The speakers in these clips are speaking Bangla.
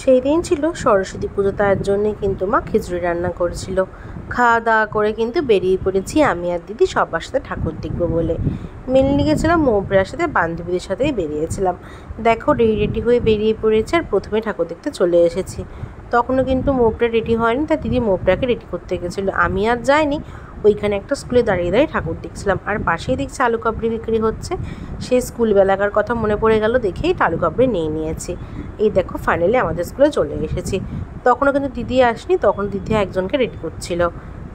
সেই দিন ছিল সরস্বতী পুজো, তার জন্যে কিন্তু মা খিচুড়ি রান্না করেছিল। খাওয়া দাওয়া করে কিন্তু বেরিয়ে পড়েছি আমি আর দিদি সবার সাথে ঠাকুর দেখবো বলে। মেনলি গেছিলাম মৌপ্রার সাথে, বান্ধবীদের সাথেই বেরিয়েছিলাম। দেখো রেডি হয়ে বেরিয়ে পড়েছে, আর প্রথমে ঠাকুর দেখতে চলে এসেছি। তখনও কিন্তু মৌপ্রা রেডি হয়নি, তার দিদি মৌপ্রাকে রেডি করতে গেছিলো। আমি আর যাইনি, ওইখানে একটা স্কুলে দাঁড়িয়ে দাঁড়িয়ে ঠাকুর দেখছিলাম। আর পাশেই দেখছি আলু কাবড়ি বিক্রি হচ্ছে। সেই স্কুলবেলাকার কথা মনে পড়ে গেল, দেখেই আলু কাবড়ি নিয়ে নিয়েছি। এই দেখো ফাইনালি আমাদের স্কুলে চলে এসেছি। তখনও কিন্তু দিদি আসনি, তখন দিদি একজনকে রেডি করছিল।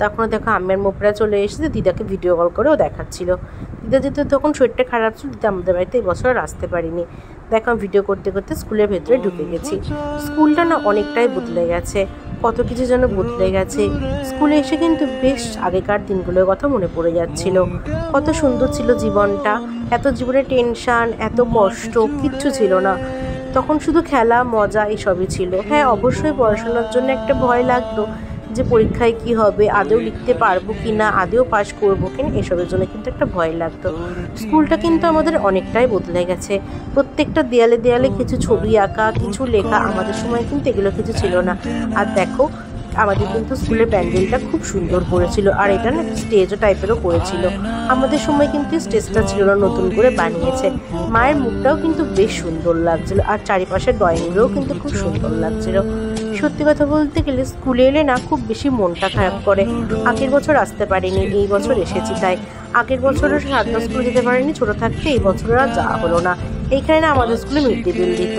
তখনও দেখো আমি আর মোপরা চলে এসেছে, দিদাকে ভিডিও কল করেও দেখাচ্ছিল। দিদা যেহেতু তখন শরীরটা খারাপ ছিল, দিদা আমাদের বাড়িতে এই বছর আর আসতে পারিনি। দেখো আমি ভিডিও করতে করতে স্কুলের ভেতরে ঢুকে গেছি। স্কুলটা না অনেকটাই বদলে গেছে, কত কিছু যেন বদলে গেছে। স্কুলে এসে কিন্তু বেশ আগেকার দিনগুলোর কথা মনে পড়ে যাচ্ছিল। কত সুন্দর ছিল জীবনটা, এত জীবনে টেনশান, এত কষ্ট কিচ্ছু ছিল না। তখন শুধু খেলা মজা এসবই ছিল। হ্যাঁ, অবশ্যই পড়াশোনার জন্য একটা ভয় লাগতো যে পরীক্ষায় কি হবে, আদৌ লিখতে পারবো কি না, আদৌ পাশ করবো কিনা, এসবের জন্য কিন্তু একটা ভয় লাগতো। স্কুলটা কিন্তু আমাদের অনেকটাই বদলে গেছে। প্রত্যেকটা দেয়ালে দেয়ালে কিছু ছবি আঁকা, কিছু লেখা। আমাদের সময় কিন্তু এগুলো কিছু ছিল না। আর দেখো আমাদের কিন্তু স্কুলের প্যান্ডেলটা খুব সুন্দর করেছিল, আর এটা না স্টেজও টাইপেরও করেছিল। আমাদের সময় কিন্তু স্টেজটা ছিল না, নতুন করে বানিয়েছে। মায়ের মুখটাও কিন্তু বেশ সুন্দর লাগছিল, আর চারিপাশের ড্রয়িংগুলোও কিন্তু খুব সুন্দর লাগছিল। সত্যি কথা বলতে গেলে স্কুলে এলে না খুব বেশি মনটা খারাপ করে। আগের বছর আসতে পারিনি, এই বছর এসেছি। তাই আগের বছরও সাতটা স্কুলে যেতে পারিনি ছোটো থাকতে, এই বছর আর যাওয়া হলো না। এইখানে না আমাদের স্কুলে মিড ডে মিল দিত,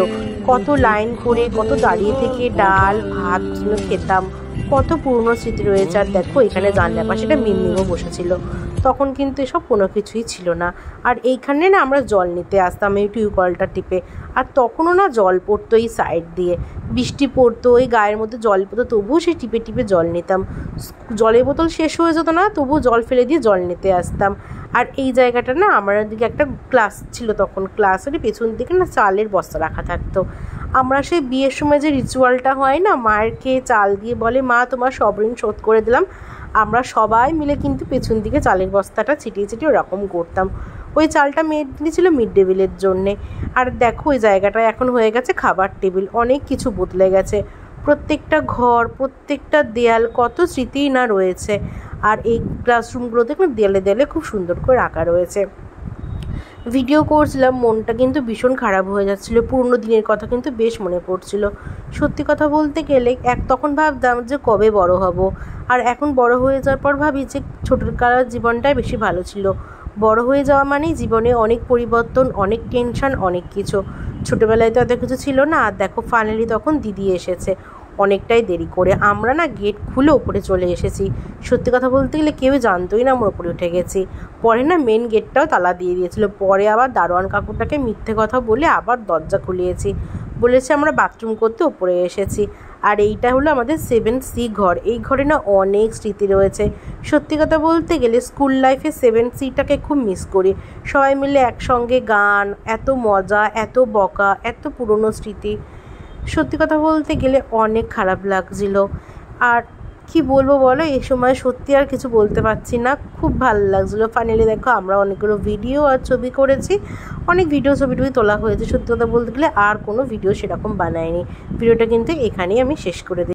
কত লাইন করে, কত দাঁড়িয়ে থেকে ডাল ভাত খেতাম। কত পুরনো স্মৃতি রয়েছে। আর দেখো এখানে জানলার পাশে একটা মিমমিমও বসেছিল। তখন কিন্তু এসব কোনো কিছুই ছিল না। আর এইখানে না আমরা জল নিতে আসতাম এই টিউবওয়েলটা টিপে। আর তখনও না জল পড়তো এই সাইড দিয়ে, বৃষ্টি পড়তো, ওই গায়ের মধ্যে জল পড়তো, তবুও সেই টিপে টিপে জল নিতাম। জলের বোতল শেষ হয়ে যেত না, তবুও জল ফেলে দিয়ে জল নিতে আসতাম। আর এই জায়গাটা না আমার দিকে একটা ক্লাস ছিল, তখন ক্লাসের পেছন দিকে না চালের বস্তা রাখা থাকতো। আমরা সেই বিয়ের সময় যে রিচুয়ালটা হয় না, মায়ের খেয়ে চাল দিয়ে বলে মা তোমার সব ঋণ শোধ করে দিলাম, আমরা সবাই মিলে কিন্তু পেছন দিকে চালের বস্তাটা ছিটিয়ে ছিটিয়ে ওরকম করতাম। ওই চালটা মেয়ে ছিল মিড ডে মিলের জন্যে। আর দেখো ওই জায়গাটা এখন হয়ে গেছে খাবার টেবিল। অনেক কিছু বদলে গেছে, প্রত্যেকটা ঘর, প্রত্যেকটা দেয়াল, কত স্মৃতিই না রয়েছে। আর এই ক্লাসরুমগুলোতে দেয়ালে দেয়ালে খুব সুন্দর করে আঁকা রয়েছে। ভিডিও করছিলাম, মনটা কিন্তু ভীষণ খারাপ হয়ে যাচ্ছিলো। পুরনো দিনের কথা কিন্তু বেশ মনে পড়ছিল। সত্যি কথা বলতে গেলে তখন ভাবতাম যে কবে বড় হব, আর এখন বড় হয়ে যাওয়ার পর ভাবি যে ছোটবেলার জীবনটাই বেশি ভালো ছিল। বড় হয়ে যাওয়া মানেই জীবনে অনেক পরিবর্তন, অনেক টেনশন, অনেক কিছু। ছোটোবেলায় তো এত কিছু ছিল না। আর দেখো ফাইনালি তখন দিদি এসেছে অনেকটাই দেরি করে। আমরা না গেট খুলে ওপরে চলে এসেছি। সত্যি কথা বলতে গেলে কেউ জানতোই না আমরা ওপরে উঠে গেছি। পরে না মেন গেটটাও তালা দিয়ে দিয়েছিল। পরে আবার দারোয়ান কাকুটাকে মিথ্যে কথা বলে আবার দরজা খুলিয়েছি, বলেছে আমরা বাথরুম করতে ওপরে এসেছি। আর এইটা হলো আমাদের 7C ঘর। এই ঘরে না অনেক স্মৃতি রয়েছে। সত্যি কথা বলতে গেলে স্কুল লাইফে 7Cটাকে খুব মিস করি। সবাই মিলে একসঙ্গে গান, এত মজা, এত বকা, এত পুরনো স্মৃতি। সত্যি কথা বলতে গেলে অনেক খারাপ লাগছিল। আর কি বলবো বলো, এই সময় সত্যি আর কিছু বলতে পারছি না, খুব ভালো লাগছিলো। ফাইনালি দেখো আমরা অনেকগুলো ভিডিও আর ছবি করেছি, অনেক ভিডিও ছবি তোলা হয়েছে। সত্যি কথা বলতে গেলে আর কোনো ভিডিও সেরকম বানাইনি। ভিডিওটা কিন্তু এখানেই আমি শেষ করে দিই।